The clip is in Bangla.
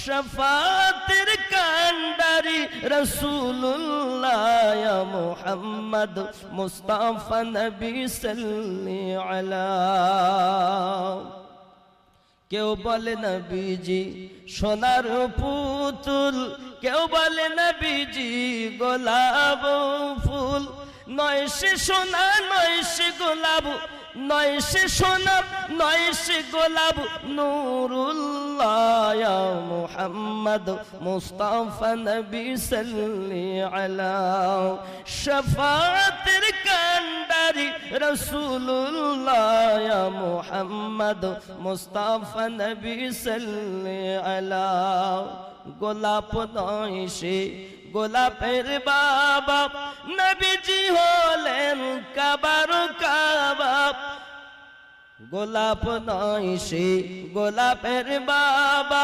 শফাতের কান্ডারি রাসূলুল্লাহ ইয়া মুহাম্মদ মুস্তাফা নবী সাল্লি আলা। কেউ বলে নবীজি সোনার পুতুল, কেউ বলে নবীজি গোলাপ ফুল। নয় সে সোনা নয় সে গোলাপ, নয় সে সোনা নয় সে গোলাপ, নূরুল্লাহ ইয়া মুহাম্মদ মুস্তাফা নবী সাল্লি আলা। শফাতের কান্ডারি রাসূলুল্লাহ ইয়া মুহাম্মদ মুস্তাফা নবী সাল্লি আলা। গোলাপ নয় সে গোলাপের বাবা, নবীজি হলেন কাবার কাবা। গোলাপ নয় সে গোলাপের বাবা,